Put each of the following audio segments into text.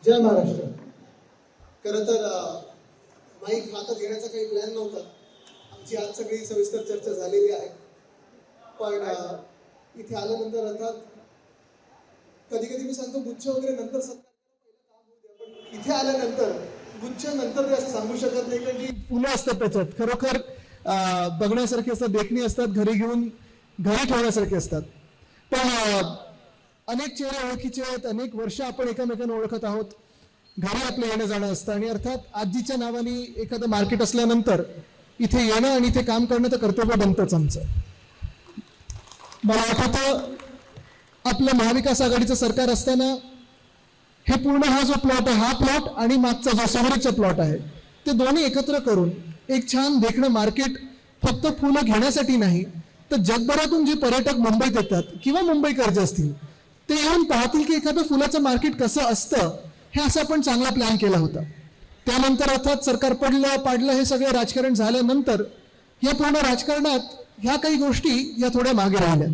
जय महाराष्ट्र. खरं तर माईक हातात घेण्याचा काही प्लॅन नव्हता. आमची आज सगळी सविस्तर चर्चा झालेली आहे. पण इथे आल्यानंतर अर्थात कधी कधी मी सांगतो गुच्छ वगैरे नंतर सत्कार पहिलं काम होऊ द्या, पण इथे आल्यानंतर गुच्छ नंतर ते असं सांगू शकत नाही, कारण की फुलं असतात त्याच्यात खरोखर बघण्यासारखी असतात, देखणी असतात, घरी घेऊन घरी ठेवण्यासारखी असतात. पण अनेक चेहरे ओळखीचे आहेत, अनेक वर्ष आपण एकमेकांना ओळखत आहोत, घरी आपलं येणं जाणं असतं. आणि अर्थात आजीच्या नावाने एखादं मार्केट असल्यानंतर इथे येणं आणि इथे काम करणं तर कर्तव्य बनतंच आमचं. मला आठवतं आपलं महाविकास आघाडीचं सरकार असताना हे पूर्ण हा जो प्लॉट आहे, हा प्लॉट आणि मागचा जो समोरचा प्लॉट आहे, ते दोन्ही एकत्र करून एक छान देखणं मार्केट फक्त फुलं घेण्यासाठी नाही, तर जगभरातून जे पर्यटक मुंबईत येतात किंवा मुंबईकर जे असतील ते येऊन पाहतील की एखादं फुलाचं मार्केट कसं असतं, हे असं आपण चांगला प्लॅन केला होता. त्यानंतर अर्थात सरकार पाडलं हे सगळं राजकारण झाल्यानंतर या पूर्ण राजकारणात ह्या काही गोष्टी या थोड्या मागे राहिल्या.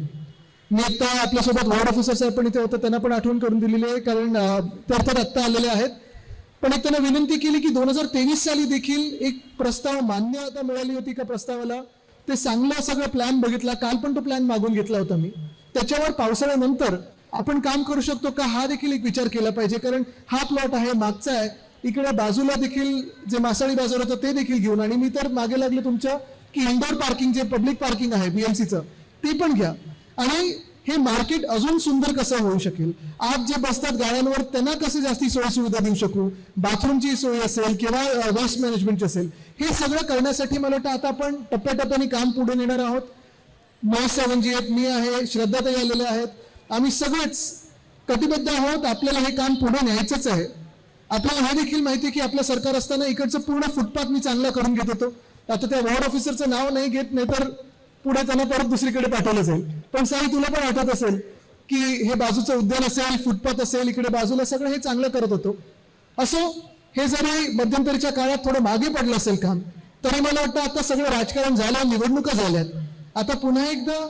मी आता आपल्यासोबत वॉर्ड ऑफिसर साहेब पण इथे होतं, त्यांना पण आठवण करून दिलेली आहे, कारण ते अर्थात आत्ता आलेले आहेत. पण एक त्यांना विनंती केली की 2023 साली देखील एक प्रस्ताव मान्यता मिळाली होती का प्रस्तावाला, ते चांगला सगळं प्लॅन बघितला. काल पण तो प्लॅन मागून घेतला होता मी. त्याच्यावर पावसाळ्यानंतर आपण काम करू शकतो का, हा देखील एक विचार केला पाहिजे. कारण हा प्लॉट आहे, मागचा आहे, इकडे बाजूला देखील जे मासाळी बाजार होतं ते देखील घेऊन, आणि मी तर मागे लागले तुमच्या की इंडोर पार्किंग जे पब्लिक पार्किंग आहे बीएमसीचं ते पण घ्या, आणि हे मार्केट अजून सुंदर कसं होऊ शकेल. आज जे बसतात गाड्यांवर त्यांना कसं जास्ती सोयी सुविधा देऊ शकू, बाथरूमची सोय असेल किंवा वेस्ट मॅनेजमेंटची असेल, हे सगळं करण्यासाठी मला वाटतं आता आपण टप्प्याटप्प्याने काम पुढे नेणार आहोत. महेश सावंतजी आहेत, मी आहे, श्रद्धाताई आलेले आहेत, आम्ही सगळेच कटिबद्ध आहोत. आपल्याला हे काम पुढे न्यायचंच आहे. आपल्याला हे देखील माहिती आहे की आपलं सरकार असताना इकडचं पूर्ण फुटपाथ मी चांगला करून घेत होतो. आता त्या वॉर्ड ऑफिसरचं नाव नाही घेत, नाही तर पुढे त्यांना परत दुसरीकडे पाठवलं जाईल. पण साई तुला पण आठवत असेल की हे बाजूचं उद्यान असेल, फुटपाथ असेल, इकडे बाजूला सगळं हे चांगलं करत होतो. असो, हे जरी मध्यंतरीच्या काळात थोडं मागे पडलं असेल काम, तरी मला वाटतं आता सगळं राजकारण झालं, निवडणुका झाल्यात, आता पुन्हा एकदा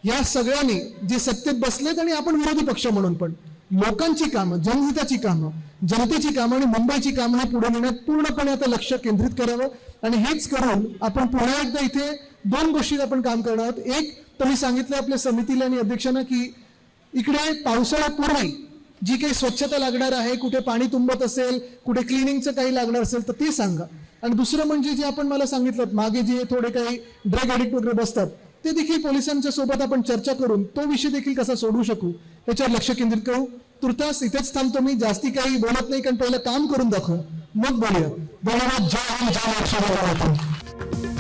या सगळ्यांनी जे सत्तेत बसलेत आणि आपण विरोधी पक्ष म्हणून पण लोकांची कामं, जनहिताची कामं, जनतेची कामं आणि मुंबईची कामं हे पुढे नेण्यात पूर्णपणे आता लक्ष केंद्रित करावं. आणि हेच करून आपण पुन्हा एकदा इथे दोन गोष्टीत आपण काम करणार आहोत. एक तर मी सांगितलं आपल्या समितीला आणि अध्यक्षांना की इकडे पावसाळ्यापूर्वी जी काही स्वच्छता लागणार आहे, कुठे पाणी तुंबत असेल, कुठे क्लिनिंगचं काही लागणार असेल तर ते सांगा. आणि दुसरं म्हणजे जे आपण मला सांगितलं मागे जे थोडे काही ड्रग ॲडिक्ट वगैरे बसतात ते देखील पोलिसांच्या सोबत आपण चर्चा करून तो विषय देखील कसा सोडू शकू याच्यावर लक्ष केंद्रित करू. तुर्तास इथेच थांबतो मी, जास्ती काही बोलत नाही, कारण पहिलं काम करून दाखवू, मग बोलूया. धन्यवाद. जय हिंद, जय महाराष्ट्र.